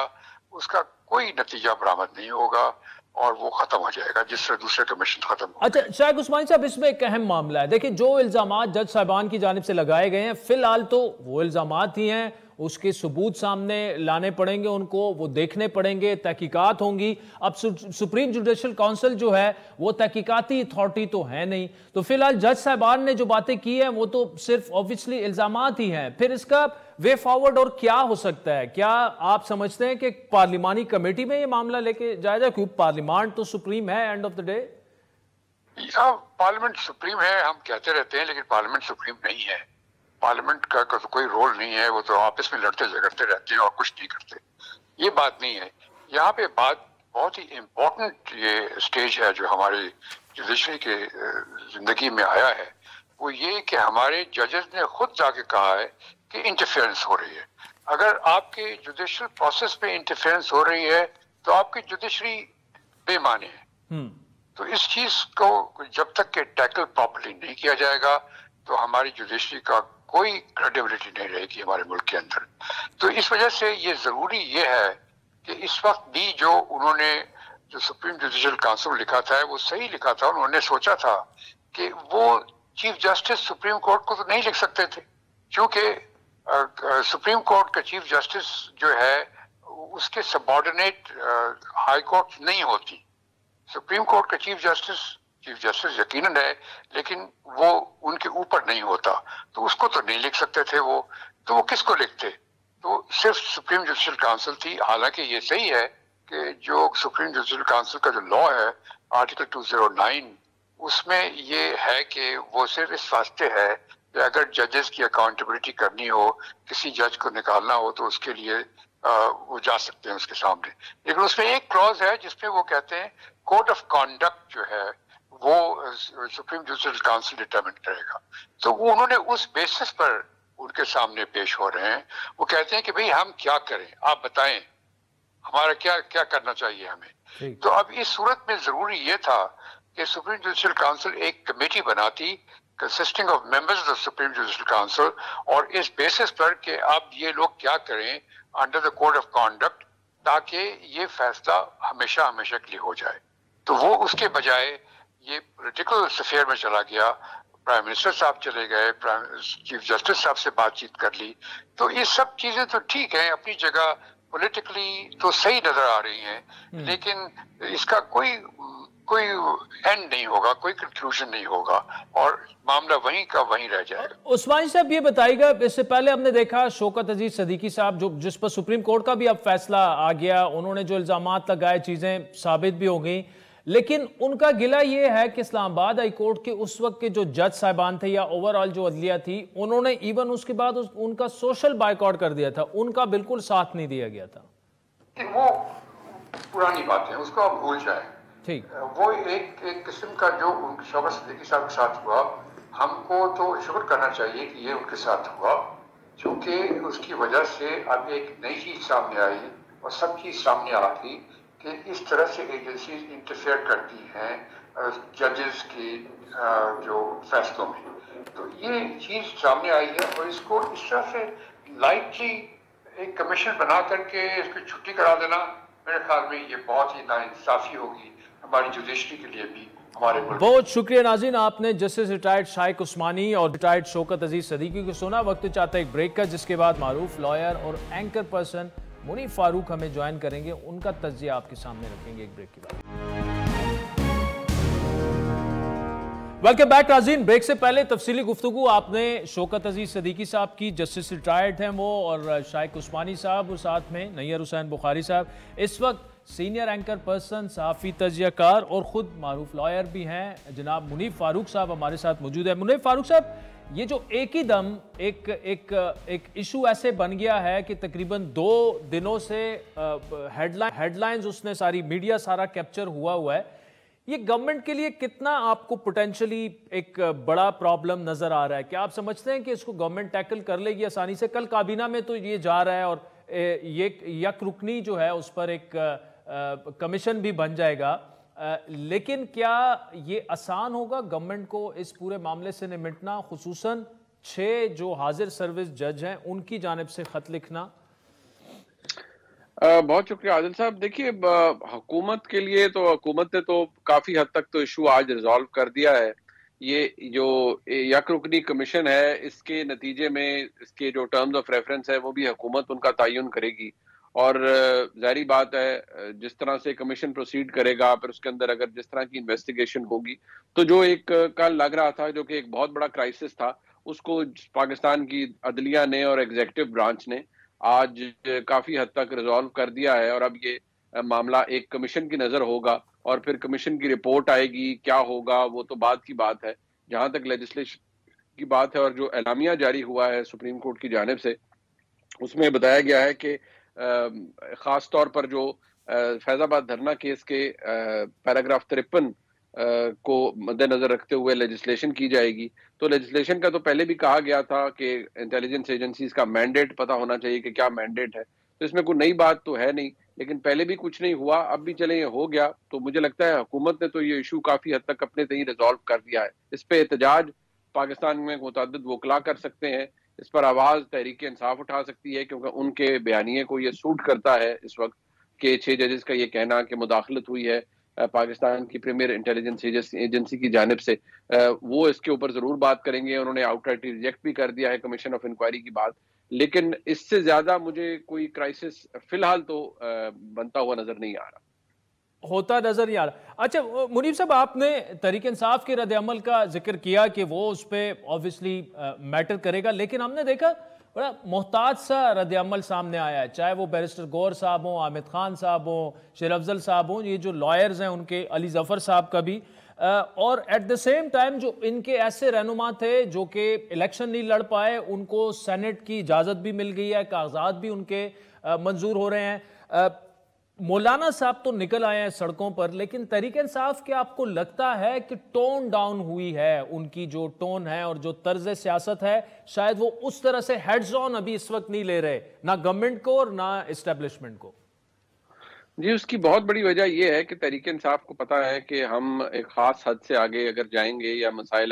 उसका कोई नतीजा बरामद नहीं होगा, और वो खत्म हो जाएगा जिस तरह दूसरे कमीशन खत्म हो। अच्छा शाइक उस्मानी साहब, इसमें एक अहम मामला है। देखिए, जो इल्जामात जज साहिबान की जानिब से लगाए गए हैं, फिलहाल तो वो इल्जामात ही हैं, उसके सबूत सामने लाने पड़ेंगे उनको, वो देखने पड़ेंगे, तहकीकात होंगी। अब सुप्रीम जुडिशल काउंसिल जो है वो तहकीकाती अथॉरिटी तो है नहीं, तो फिलहाल जज साहिबान ने जो बातें की हैं वो तो सिर्फ ऑब्वियसली इल्जामात ही हैं। फिर इसका वे फॉरवर्ड और क्या हो सकता है? क्या आप समझते हैं कि पार्लिमानी कमेटी में ये मामला लेके जाया जाए? क्योंकि पार्लियामेंट तो सुप्रीम है end of the day. Parliament supreme है हम कहते रहते हैं, लेकिन पार्लियामेंट सुप्रीम नहीं है। पार्लियामेंट का तो कोई रोल नहीं है, वो तो आपस में लड़ते झगड़ते रहते हैं और कुछ नहीं करते। ये बात नहीं है। यहाँ पे बात बहुत ही इम्पोर्टेंट ये स्टेज है जो हमारे जुडिशरी के जिंदगी में आया है, वो ये कि हमारे जजेस ने खुद जाके कहा है कि इंटरफेरेंस हो रही है। अगर आपके जुडिशल प्रोसेस पे इंटरफेरेंस हो रही है तो आपकी जुडिशरी बेमाने है। तो इस चीज को जब तक के टैकल प्रॉपर्ली नहीं किया जाएगा तो हमारी जुडिशरी का कोई क्रेडिबिलिटी नहीं रहेगी हमारे मुल्क के अंदर। तो इस वजह से ये जरूरी ये है कि इस वक्त भी जो उन्होंने जो सुप्रीम जुडिशल काउंसिल लिखा था वो सही लिखा था। उन्होंने सोचा था कि वो चीफ जस्टिस सुप्रीम कोर्ट को तो नहीं लिख सकते थे, क्योंकि सुप्रीम कोर्ट का चीफ जस्टिस जो है उसके सबऑर्डिनेट हाई कोर्ट नहीं होती। सुप्रीम कोर्ट का चीफ जस्टिस यकीनन है, लेकिन वो उनके ऊपर नहीं होता, तो उसको तो नहीं लिख सकते थे वो। तो वो किसको लिखते? तो सिर्फ सुप्रीम जुडिशल काउंसिल थी। हालांकि ये सही है कि जो सुप्रीम जुडिशल काउंसिल का जो लॉ है आर्टिकल 209, उसमें ये है कि वो सिर्फ इस वास्ते है कि अगर जजेस की अकाउंटेबिलिटी करनी हो, किसी जज को निकालना हो, तो उसके लिए वो जा सकते हैं उसके सामने। लेकिन उसमें एक क्लॉज है जिसमें वो कहते हैं कोड ऑफ कॉन्डक्ट जो है वो सुप्रीम जुडिशल काउंसिल डिटरमिन करेगा। तो वो उन्होंने उस बेसिस पर उनके सामने पेश हो रहे हैं। वो कहते हैं कि भाई हम क्या करें, आप बताएं हमारा क्या क्या करना चाहिए हमें। तो अब इस सूरत में जरूरी ये था कि सुप्रीम जुडिशल काउंसिल एक कमेटी बनाती consisting of members of supreme judicial council, और इस बेसिस पर कि अब ये लोग क्या करें under the code of conduct, ताकि ये फैसला हमेशा हमेशा के लिए हो जाए। तो वो उसके बजाय ये पोलिटिकल अफेयर में चला गया, प्राइम मिनिस्टर साहब चले गए, चीफ जस्टिस साहब से बातचीत कर ली। तो ये सब चीजें तो ठीक है, अपनी जगह पॉलिटिकली तो सही नजर आ रही हैं, लेकिन इसका कोई एंड नहीं होगा, कोई कंक्लूजन नहीं होगा और मामला वहीं का वहीं रह जाएगा। उस्मान साहब ये बताइएगा, इससे पहले हमने देखा शौकत अजीज सदीकी साहब जो जिस पर सुप्रीम कोर्ट का भी अब फैसला आ गया, उन्होंने जो इल्जामात लगाए चीजें साबित भी हो गई, लेकिन उनका गिला ये है कि इस्लामाबाद हाई कोर्ट के उस वक्त के जो जज साहिबान थे या ओवरऑल जो अदलिया थी, उन्होंने इवन उसके बाद उनका सोशल बायकॉट कर दिया था, उनका बिल्कुल साथ नहीं दिया गया था। वो पुरानी बात है, उसको आप भूल जाए। ठीक, वो एक किस्म का जो शौकत सिद्दीकी साहब के साथ हुआ, हमको तो शुक्र करना चाहिए कि ये उनके साथ हुआ, क्योंकि उसकी वजह से अब एक नई चीज सामने आई और सब चीज सामने आ गई कि इस तरह से एजेंसी इंटरफेयर करती हैं जजेस की जो फैसलों में। तो ये चीज सामने आई है और इसको इस तरह से लाइटली एक कमीशन बना करके इसकी छुट्टी करा देना, मेरे ख्याल में ये बहुत ही नाइंसाफी होगी हमारी जुडिशरी के लिए भी, हमारे मुल्क। बहुत शुक्रिया नाज़रीन, आपने जस्टिस रिटायर्ड शाइक उस्मानी और रिटायर्ड शौकत अजीज सदीकी को सुना। वक्त चाहता है एक ब्रेक का, जिसके बाद मारूफ लॉयर और एंकर पर्सन मुनीफ फारूक हमें ज्वाइन करेंगे, उनका तज्जिया आपके सामने रखेंगे एक ब्रेक के बाद। वेलकम बैक नाज़रीन। ब्रेक से पहले तफसीली गुफ्तगू आपने शौकत अजीज सदीकी साहब की, जस्टिस रिटायर्ड हैं वो, और शाइक उस्मानी साहब और साथ में नैयर हुसैन बुखारी साहब, इस वक्त सीनियर एंकर पर्सन, सहाफ़ी तजियाकार और ख़ुद मारूफ लॉयर भी हैं जनाब मुनीफ फारूक साहब हमारे साथ मौजूद है। मुनीफ फारूक साहब, ये जो एक ही दम एक इशू ऐसे बन गया है कि तकरीबन 2 दिनों से हेडलाइंस उसने सारी मीडिया सारा कैप्चर हुआ है, ये गवर्नमेंट के लिए कितना आपको पोटेंशियली एक बड़ा प्रॉब्लम नजर आ रहा है? क्या आप समझते हैं कि इसको गवर्नमेंट टैकल कर लेगी आसानी से? कल काबीना में तो ये जा रहा है और ये यक रुकनी जो है उस पर एक कमीशन भी बन जाएगा, लेकिन क्या ये आसान होगा गवर्नमेंट को इस पूरे मामले से निपटना, खुसूसन 6 जो हाजिर सर्विस जज हैं उनकी जानिब से खत लिखना? बहुत शुक्रिया आदिल साहब। देखिए, हुकूमत के लिए तो हुकूमत ने तो काफी हद तक तो इशू आज रिजॉल्व कर दिया है। ये जो यक रुकनी कमीशन है, इसके नतीजे में इसके जो टर्म्स ऑफ रेफरेंस है वो भी हुकूमत उनका तयन करेगी, और जाहिर बात है जिस तरह से कमीशन प्रोसीड करेगा, फिर उसके अंदर अगर जिस तरह की इन्वेस्टिगेशन होगी, तो जो एक कल लग रहा था जो कि एक बहुत बड़ा क्राइसिस था, उसको पाकिस्तान की अदलिया ने और एग्जीक्यूटिव ब्रांच ने आज काफी हद तक रिजॉल्व कर दिया है। और अब ये मामला एक कमीशन की नजर होगा और फिर कमीशन की रिपोर्ट आएगी, क्या होगा वो तो बाद की बात है। जहां तक लेजिस्लेशन की बात है और जो एलामिया जारी हुआ है सुप्रीम कोर्ट की जानिब से, उसमें बताया गया है कि खास तौर पर जो फैजाबाद धरना केस के पैराग्राफ 53 को मद्देनजर रखते हुए लेजिस्लेशन की जाएगी। तो लेजिस्लेशन का तो पहले भी कहा गया था कि इंटेलिजेंस एजेंसीज का मैंडेट पता होना चाहिए कि क्या मैंडेट है, तो इसमें कोई नई बात तो है नहीं, लेकिन पहले भी कुछ नहीं हुआ, अब भी चले ये हो गया। तो मुझे लगता है हुकूमत ने तो ये इशू काफी हद तक अपने तय रिजॉल्व कर दिया है। इस पे एहतजाज पाकिस्तान में मुतअद्दिद वकला कर सकते हैं, इस पर आवाज तहरीक इंसाफ उठा सकती है, क्योंकि उनके बयानिए को ये सूट करता है इस वक्त के 6 जजेस का ये कहना कि मुदाखलत हुई है पाकिस्तान की प्रीमियर इंटेलिजेंस एजेंसी की जानिब से। वो इसके ऊपर जरूर बात करेंगे। उन्होंने आउटराइट रिजेक्ट भी कर दिया है कमीशन ऑफ इंक्वायरी की बात, लेकिन इससे ज्यादा मुझे कोई क्राइसिस फिलहाल तो बनता हुआ नजर नहीं आ रहा, होता नजर नहीं आ रहा। अच्छा मुनीफ साहब, आपने तहरीक इंसाफ के रद्द-ए-अमल का जिक्र किया कि वो उस पर ऑब्वियसली मैटर करेगा, लेकिन हमने देखा बड़ा मोहताज सा रद्द-ए-अमल सामने आया है, चाहे वो बैरिस्टर गौर साहब हों, आमिद खान साहब हों, शेर अफजल साहब हों, ये जो लॉयर्स हैं उनके, अली जफर साहब का भी, और एट द सेम टाइम जो इनके ऐसे रहनुमा थे जो कि इलेक्शन नहीं लड़ पाए, उनको सेनेट की इजाज़त भी मिल गई है, कागजात भी उनके मंजूर हो रहे हैं। मौलाना साहब तो निकल आए हैं सड़कों पर, लेकिन तहरीक इंसाफ क्या आपको लगता है कि टोन डाउन हुई है? उनकी जो टोन है और जो तर्ज सियासत है, शायद वो उस तरह से हेड्स ऑन अभी इस वक्त नहीं ले रहे, ना गवर्नमेंट को और ना एस्टेब्लिशमेंट को। जी, उसकी बहुत बड़ी वजह यह है कि तहरीक इंसाफ को पता है कि हम एक खास हद से आगे अगर जाएंगे या मसाइल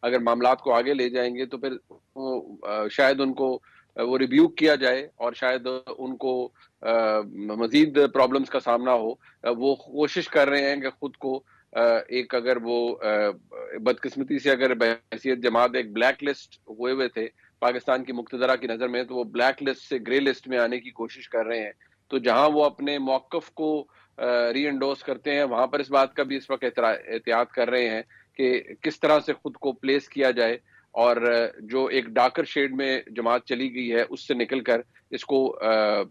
अगर मामलात को आगे ले जाएंगे तो फिर शायद उनको वो रिव्यू किया जाए और शायद उनको मजीद प्रॉब्लम्स का सामना हो। वो कोशिश कर रहे हैं कि खुद को एक, अगर वो बदकिस्मती से अगर बहैसियत जमात एक ब्लैक लिस्ट हुए थे पाकिस्तान की मुक्तदरा की नज़र में, तो वो ब्लैक लिस्ट से ग्रे लिस्ट में आने की कोशिश कर रहे हैं। तो जहां वो अपने मौक़िफ़ को री एंडोर्स करते हैं, वहां पर इस बात का भी इस वक्त एहतियात कर रहे हैं कि किस तरह से खुद को प्लेस किया जाए और जो एक डार्कर शेड में जमात चली गई है उससे निकलकर इसको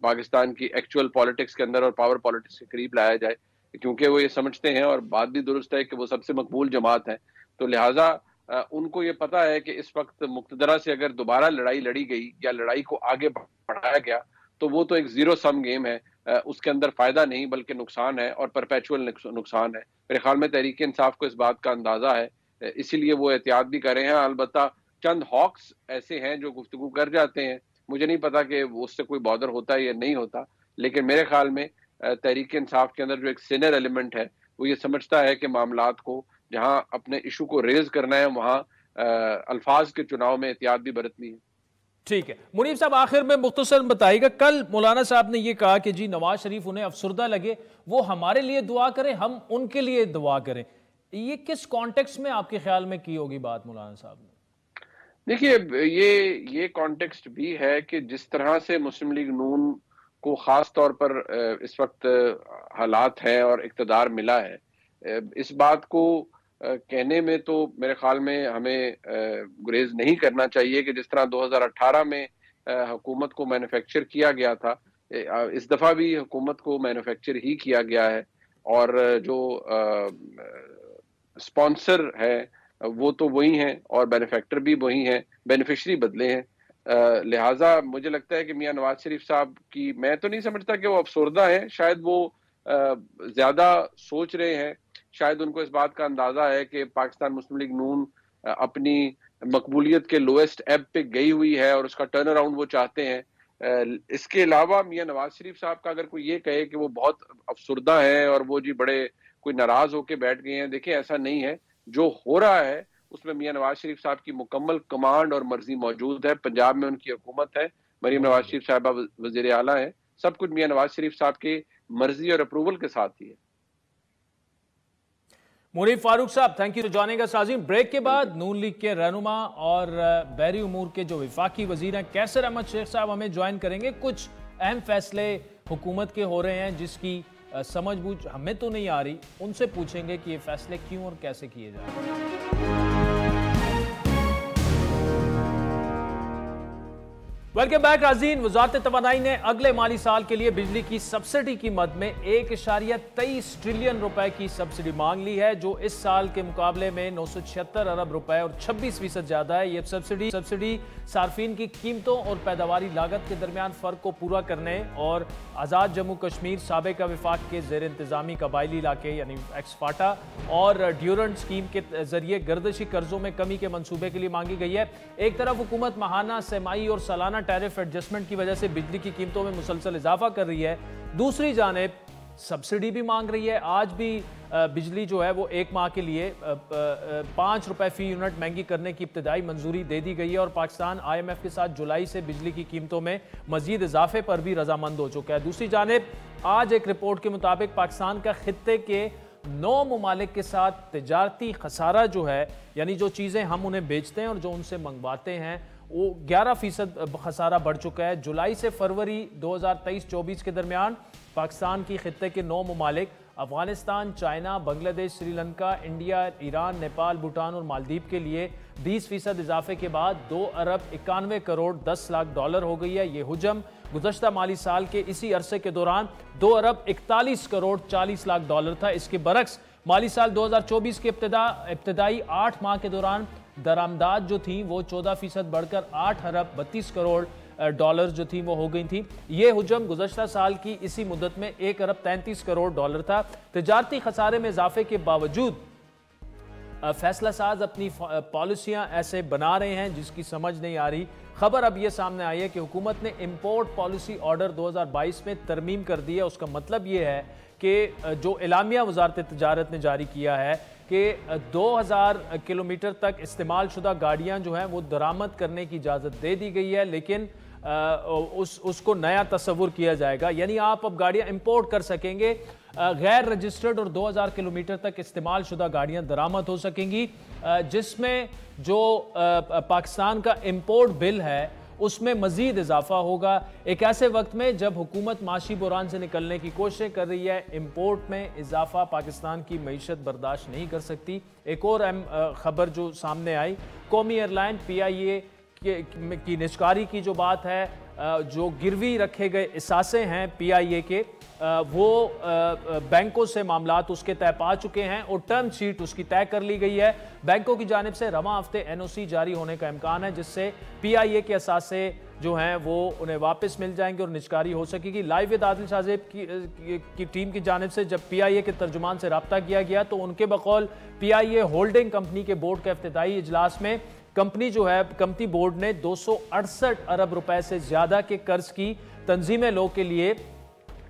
पाकिस्तान की एक्चुअल पॉलिटिक्स के अंदर और पावर पॉलिटिक्स के करीब लाया जाए, क्योंकि वो ये समझते हैं, और बात भी दुरुस्त है, कि वो सबसे मकबूल जमात है। तो लिहाजा उनको ये पता है कि इस वक्त मुक्तदरा से अगर दोबारा लड़ाई लड़ी गई या लड़ाई को आगे बढ़ाया गया तो वो तो एक जीरो सम गेम है, उसके अंदर फायदा नहीं बल्कि नुकसान है और परपेचुअल नुकसान है। मेरे ख्याल में तहरीक इंसाफ को इस बात का अंदाजा है, इसीलिए वो एहतियात भी कर रहे हैं। अलबत्ता चंद हॉक्स ऐसे हैं जो गुफ्तगू कर जाते हैं, मुझे नहीं पता कि उससे कोई बॉदर होता है या नहीं होता, लेकिन मेरे ख्याल में तहरीक इंसाफ के अंदर जो एक सीनियर एलिमेंट है वो ये समझता है कि मामलात को जहां अपने इशू को रेज करना है वहां अल्फाज के चुनाव में एहतियात भी बरतनी है। ठीक है मुनीब साहब, आखिर में मुख्तसर बताइएगा, कल मौलाना साहब ने ये कहा कि जी नवाज शरीफ उन्हें अफसुर्दा लगे वो हमारे लिए दुआ करें, हम उनके लिए दुआ करें। ये किस कॉन्टेक्स्ट में आपके ख्याल में की होगी बात मौलाना साहब ने? देखिए ये कॉन्टेक्स्ट भी है कि जिस तरह से मुस्लिम लीग नून को खास तौर पर इस वक्त हालात हैं और इक़्तिदार मिला है, इस बात को कहने में तो मेरे ख्याल में हमें गुरेज नहीं करना चाहिए कि जिस तरह 2018 में हुकूमत को मैन्युफैक्चर किया गया था, इस दफ़ा भी हुकूमत को मैन्युफैक्चर ही किया गया है और जो स्पॉन्सर है वो तो वही हैं और बेनिफैक्टर भी वही हैं, बेनिफिशरी बदले हैं। लिहाजा मुझे लगता है कि मियां नवाज शरीफ साहब की, मैं तो नहीं समझता कि वो अफसुर्दा हैं, शायद वो ज़्यादा सोच रहे हैं, शायद उनको इस बात का अंदाज़ा है कि पाकिस्तान मुस्लिम लीग नून अपनी मकबूलियत के लोएस्ट एब पे गई हुई है और उसका टर्न अराउंड वो चाहते हैं। इसके अलावा मियां नवाज शरीफ साहब का अगर कोई ये कहे कि वो बहुत अफसुर्दा है और वो जी बड़े कोई नाराज होकर बैठ गए हैं, देखिए ऐसा नहीं है। जो हो रहा है उसमें मियां नवाज शरीफ साहब की मुकम्मल कमांड और मर्जी मौजूद है। पंजाब में उनकी हुकूमत है, मरीम नवाज शरीफ साहबा वजीर आला है, सब कुछ मियां नवाज शरीफ साहब की मर्जी और अप्रूवल के साथ ही है। मुनीब फारूक साहब, thank you for joining us. नाज़रीन, ब्रेक के बाद नून लीग के रहनुमा और बहरी उमूर के जो विफाकी वजीर हैं कैसर अहमद शेख साहब हमें ज्वाइन करेंगे। कुछ अहम फैसले हुकूमत के हो रहे हैं जिसकी समझ बूझ हमें तो नहीं आ रही, उनसे पूछेंगे कि ये फैसले क्यों और कैसे किए जा रहे हैं। वेलकम बैक नाज़रीन। वज़ारत तवानाई ने अगले माली साल के लिए बिजली की सब्सिडी की मद में 1.23 ट्रिलियन रुपए की सब्सिडी मांग ली है, जो इस साल के मुकाबले में 976 अरब रुपए और 26% ज्यादा है। ये सब्सिडी सार्फिन की कीमतों और पैदावारी लागत के दरमियान फ़र्क को पूरा करने और आज़ाद जम्मू कश्मीर साबिका विफाक के ज़ेर इंतज़ामी कबायली इलाके यानी एक्सफाटा और ड्यूरेंट स्कीम के जरिए गर्दिशी कर्जों में कमी के मंसूबे के लिए मांगी गई है। एक तरफ हुकूमत माहाना, सेमाई और सालाना टैरिफ एडजस्टमेंट की वजह से बिजली की कीमतों में मुसलसल इजाफा कर रही है, दूसरी जानिब सब्सिडी भी मांग रही है। आज भी बिजली जो है वो एक माह के लिए 5 रुपए फी यूनिट महंगी करने की इब्तदाई मंजूरी दे दी गई है और पाकिस्तान IMF के साथ जुलाई से बिजली की कीमतों में मजीद इजाफे पर भी रजामंद हो चुका है। दूसरी जानिब आज एक रिपोर्ट के मुताबिक पाकिस्तान का खित्ते के 9 ममालिक के साथ तिजारती खसारा जो है, यानी जो चीज़ें हम उन्हें बेचते हैं और जो उनसे मंगवाते हैं, वो 11% खसारा बढ़ चुका है। जुलाई से फरवरी 2023-24 के दरमियान पाकिस्तान की खित्ते के 9 ममालिक Afghanistan, China, Bangladesh, Sri Lanka, India, Iran, Nepal, Bhutan और मालदीव के लिए 20% इजाफे के बाद 2 अरब 91 करोड़ 10 लाख डॉलर हो गई है। ये हुजम गुज़श्ता माली साल के इसी अरसे के दौरान 2 अरब 41 करोड़ 40 लाख डॉलर था। इसके बरक्स माली साल 2024 के इब्तदाई 8 माह के दौरान दरामदाद जो थी वो 14% बढ़कर 8 अरब 32 करोड़ डॉलर जो थी वो हो गई थी। ये हुजम गुज़श्ता साल की इसी मुद्दत में 1 अरब 33 करोड़ डॉलर था। तिजारती खसारे में इजाफे के बावजूद फैसला साज अपनी पॉलिसियां ऐसे बना रहे हैं जिसकी समझ नहीं आ रही। खबर अब यह सामने आई है कि हुकूमत ने इंपोर्ट पॉलिसी ऑर्डर 2022 में तरमीम कर दी है। उसका मतलब ये है कि जो एलामिया वजारत तिजारत ने जारी किया है कि 2000 किलोमीटर तक इस्तेमाल शुदा गाड़ियां जो हैं वो दरामद करने की इजाज़त दे दी गई है, लेकिन उसको नया तस्वुर किया जाएगा। यानी आप अब गाड़ियां इंपोर्ट कर सकेंगे, गैर रजिस्टर्ड और 2000 किलोमीटर तक इस्तेमाल शुदा गाड़ियां दरामद हो सकेंगी, जिसमें जो पाकिस्तान का इंपोर्ट बिल है उसमें मजीद इजाफा होगा। एक ऐसे वक्त में जब हुकूमत माशी बुरान से निकलने की कोशिश कर रही है, इंपोर्ट में इजाफा पाकिस्तान की मईशत बर्दाश्त नहीं कर सकती। एक और अहम खबर जो सामने आई, कौमी एयरलाइन PIA की निष्कारी की जो बात है, जो गिरवी रखे गए इसासे हैं PIA के, वो बैंकों से मामलात उसके तय पा चुके हैं और टर्म शीट उसकी तय कर ली गई है। बैंकों की जानिब से रवां हफ्ते NOC जारी होने का इम्कान है, जिससे PIA के असासे जो हैं वो उन्हें वापस मिल जाएंगे और निष्कारी हो सकेगी। लाइव विद आदिल शाहजेब की टीम की जानिब से जब PIA के तर्जुमान से रब्ता किया गया तो उनके बकौल PIA होल्डिंग कंपनी के बोर्ड के इफ्तिताई इजलास में कंपनी जो है, कंपनी बोर्ड ने 268 अरब रुपए से ज्यादा के कर्ज की तंजीम लो के लिए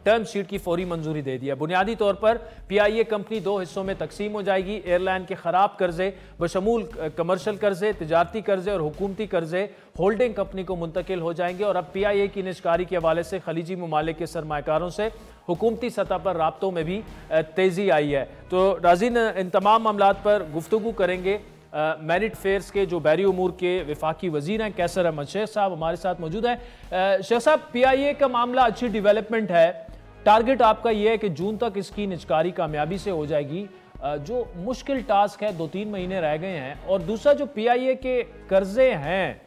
टर्म शीट की फौरी मंजूरी दे दिया। बुनियादी तौर पर PIA कंपनी दो हिस्सों में तकसीम हो जाएगी। एयरलाइन के खराब कर्जे बशमूल कमर्शियल कर्जे, तिजारती कर्जे और हुकूमती कर्जे होल्डिंग कंपनी को मुंतकिल हो जाएंगे। और अब PIA की निष्कारी के हवाले से खलीजी ममालिक के सरमाकारों से हुकूमती सतह पर राब्तों में भी तेजी आई है। तो नाज़रीन, इन तमाम मामलात पर गुफ्तगू करेंगे। मेरिट फेयर्स के जो बैरी उमूर के वफाकी वजीर हैं कैसर अहमद शेख साहब हमारे साथ मौजूद हैं। शेख साहब, PIA का मामला अच्छी डेवलपमेंट है, टारगेट आपका यह है कि जून तक इसकी निजकारी कामयाबी से हो जाएगी, जो मुश्किल टास्क है, 2-3 महीने रह गए हैं। और दूसरा जो PIA के कर्जे हैं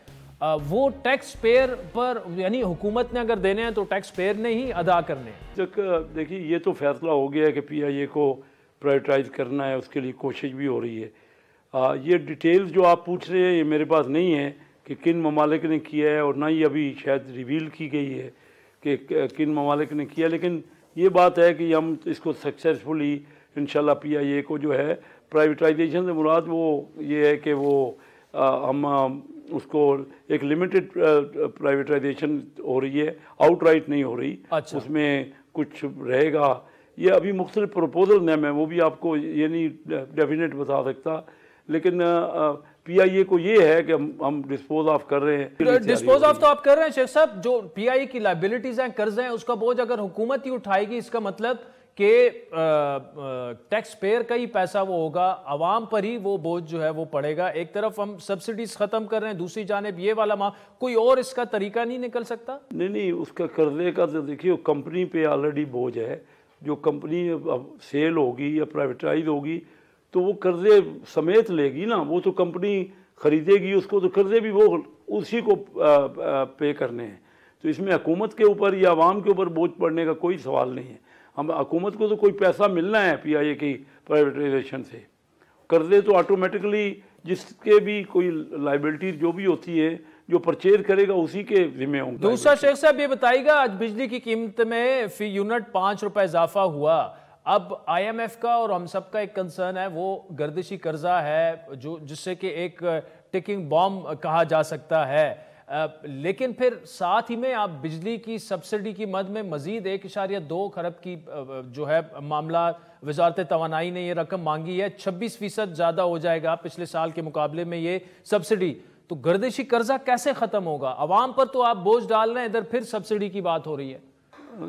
वो टैक्स पेयर पर, यानी हुकूमत ने अगर देने हैं तो टैक्स पेयर ने ही अदा करने हैं। देखिए, ये तो फैसला हो गया है कि PIA को प्राइवेटाइज करना है, उसके लिए कोशिश भी हो रही है। ये डिटेल्स जो आप पूछ रहे हैं ये मेरे पास नहीं है कि किन ममालिक ने किया है, और ना ही अभी शायद रिवील की गई है कि किन ममालिक ने किया। लेकिन ये बात है कि हम इसको सक्सेसफुली इंशाल्लाह PIA को जो है प्राइवेटाइजेशन से मुराद वो ये है कि वो हम उसको एक लिमिटेड प्राइवेटाइजेशन हो रही है, आउटराइट नहीं हो रही। अच्छा। उसमें कुछ रहेगा, ये अभी मुख्तलिफ प्रपोजल ने, मैं वो भी आपको ये नहीं डेफिनेट बता सकता, लेकिन PIA को ये है कि हम डिस्पोज ऑफ कर रहे हैं। डिस्पोज ऑफ तो आप कर रहे हैं शेख साहब, जो PIA की लाइबिलिटीज हैं, कर्ज हैं, उसका बोझ अगर हुकूमत ही उठाएगी, इसका मतलब कि टैक्स पेयर का ही पैसा वो होगा, आवाम पर ही वो बोझ जो है वो पड़ेगा। एक तरफ हम सब्सिडीज खत्म कर रहे हैं, दूसरी जानिब ये वाला कोई और इसका तरीका नहीं निकल सकता? नहीं, उसका कर्जे का तो देखिए कंपनी पे ऑलरेडी बोझ है। जो कंपनी सेल होगी या प्राइवेटाइज होगी तो वो कर्जे समेत लेगी ना, वो तो कंपनी खरीदेगी उसको, तो कर्जे भी वो उसी को पे करने हैं। तो इसमें हुकूमत के ऊपर या आवाम के ऊपर बोझ पड़ने का कोई सवाल नहीं है। हम हुकूमत को तो कोई पैसा मिलना है PIA की प्राइवेटाइजेशन से, कर्जे तो ऑटोमेटिकली जिसके भी कोई लाइबिलिटी जो भी होती है जो परचेज करेगा उसी के जिम्मे होंगे। दूसरा शेख साहब ये बताइएगा, आज बिजली की कीमत में फी यूनिट 5 रुपए इजाफा हुआ। अब IMF का और हम सब का एक कंसर्न है, वो गर्दिशी कर्जा है जो जिससे कि एक टिकिंग बॉम्ब कहा जा सकता है। लेकिन फिर साथ ही में आप बिजली की सब्सिडी की मद में मजीद 1.2 खरब की जो है मामला, वजारत तवानाई ने ये रकम मांगी है, 26% ज़्यादा हो जाएगा पिछले साल के मुकाबले में ये सब्सिडी। तो गर्दिशी कर्जा कैसे ख़त्म होगा? आवाम पर तो आप बोझ डाल रहे हैं, इधर फिर सब्सिडी की बात हो रही है।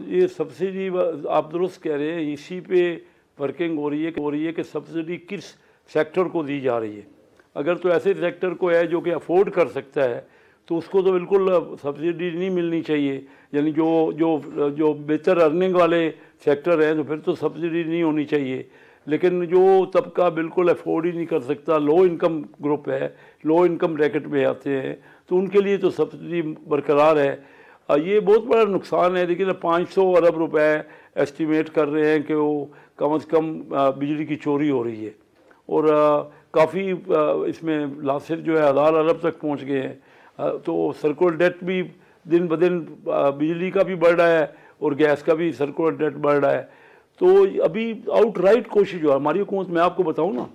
ये सब्सिडी आप दुरुस्त कह रहे हैं, इसी पे वर्किंग हो रही है कि सब्सिडी किस सेक्टर को दी जा रही है। अगर तो ऐसे सेक्टर को है जो कि अफोर्ड कर सकता है तो उसको तो बिल्कुल सब्सिडी नहीं मिलनी चाहिए। यानी जो जो जो बेहतर अर्निंग वाले सेक्टर हैं तो फिर तो सब्सिडी नहीं होनी चाहिए। लेकिन जो तबका बिल्कुल अफोर्ड ही नहीं कर सकता, लो इनकम ग्रुप है, लो इनकम ब्रैकेट में आते हैं, तो उनके लिए तो सब्सिडी बरकरार है। ये बहुत बड़ा नुकसान है। देखिए 500 अरब रुपए एस्टिमेट कर रहे हैं कि वो कम से कम बिजली की चोरी हो रही है, और काफ़ी इसमें लासेज जो है 1000 अरब तक पहुंच गए हैं। तो सर्कुलर डेट भी दिन ब दिन बिजली का भी बढ़ रहा है और गैस का भी सर्कुलर डेट बढ़ रहा है। तो अभी आउटराइट कोशिश जो है हमारी हुकूमत, मैं आपको बताऊं ना,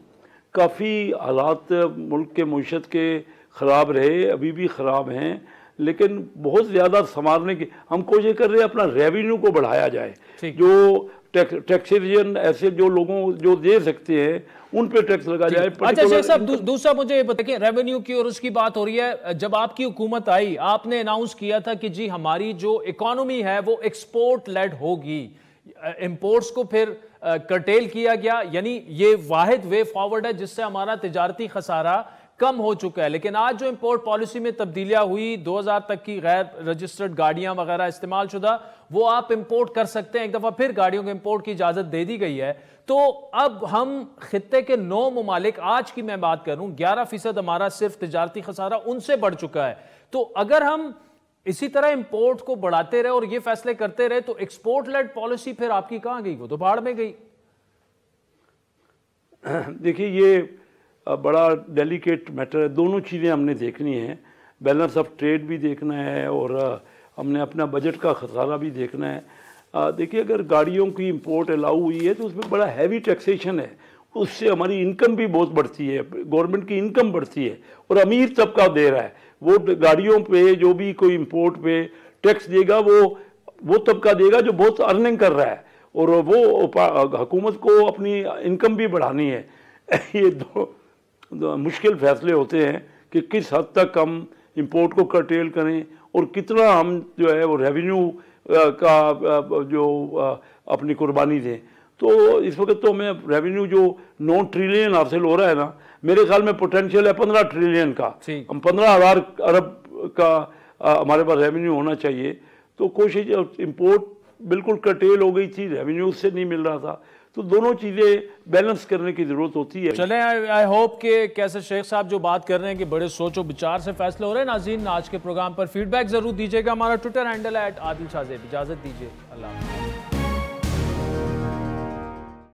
काफ़ी हालात मुल्क के मईशत के ख़राब रहे, अभी भी ख़राब हैं, लेकिन बहुत ज़्यादा संभालने की हम कोशिश कर रहे हैं, अपना रेवेन्यू को बढ़ाया जाए। जो टैक्सेशन ऐसे जो लोगों जो दे सकते हैं उन पे टैक्स लगा जाए। अच्छा शेख साहब, दूसरा मुझे ये बताइए, रेवेन्यू की और उसकी बात हो रही है। जब आपकी हुकूमत आई, आपने अनाउंस किया था कि जी हमारी जो इकोनॉमी है वो एक्सपोर्ट लेड होगी, इंपोर्ट्स को फिर कर्टेल किया गया, यानी ये वाहिद वे फॉरवर्ड है जिससे हमारा तिजारती खसारा कम हो चुका है। लेकिन आज जो इंपोर्ट पॉलिसी में तब्दीलियां हुई, 2000 तक की गैर रजिस्टर्ड गाड़ियां वगैरह इस्तेमाल शुदा वो आप इंपोर्ट कर सकते हैं, एक दफा फिर गाड़ियों के इंपोर्ट की इजाजत दे दी गई है। तो अब हम खित्ते के 9 ममालिक, आज की मैं बात करूं 11% हमारा सिर्फ तिजारती खसारा उनसे बढ़ चुका है। तो अगर हम इसी तरह इंपोर्ट को बढ़ाते रहे और ये फैसले करते रहे तो एक्सपोर्ट लेड पॉलिसी फिर आपकी कहां गई? वो तो भाड़ में गई। देखिए ये बड़ा डेलिकेट मैटर है, दोनों चीज़ें हमने देखनी है, बैलेंस ऑफ ट्रेड भी देखना है और हमने अपना बजट का खसारा भी देखना है। देखिए अगर गाड़ियों की इंपोर्ट अलाउ हुई है तो उसमें बड़ा हैवी टैक्सेशन है, उससे हमारी इनकम भी बहुत बढ़ती है, गवर्नमेंट की इनकम बढ़ती है और अमीर तबका दे रहा है। वो गाड़ियों पे जो भी कोई इंपोर्ट पे टैक्स देगा वो तबका देगा जो बहुत अर्निंग कर रहा है और वो हुकूमत को अपनी इनकम भी बढ़ानी है। ये दो मुश्किल फैसले होते हैं कि किस हद तक हम इंपोर्ट को कर्टेल करें और कितना हम जो है वो रेवेन्यू का जो अपनी कुर्बानी दें। तो इस वक्त तो हमें रेवेन्यू जो 9 ट्रिलियन हासिल हो रहा है ना, मेरे ख्याल में पोटेंशियल है 15 ट्रिलियन का। हम 15,000 अरब का हमारे पास रेवेन्यू होना चाहिए। तो कोशिश, इंपोर्ट बिल्कुल कर्टेल हो गई थी, रेवेन्यू उससे नहीं मिल रहा था, तो दोनों चीज़ें बैलेंस करने की ज़रूरत होती है। चलें, आई होप कि कैसे शेख साहब जो बात कर रहे हैं कि बड़े सोचो विचार से फैसले हो रहे हैं। नाज़रीन, आज के प्रोग्राम पर फीडबैक ज़रूर दीजिएगा। हमारा ट्विटर हैंडल है @आदिल शाहज़ेब। इजाज़त दीजिए, अल्लाह।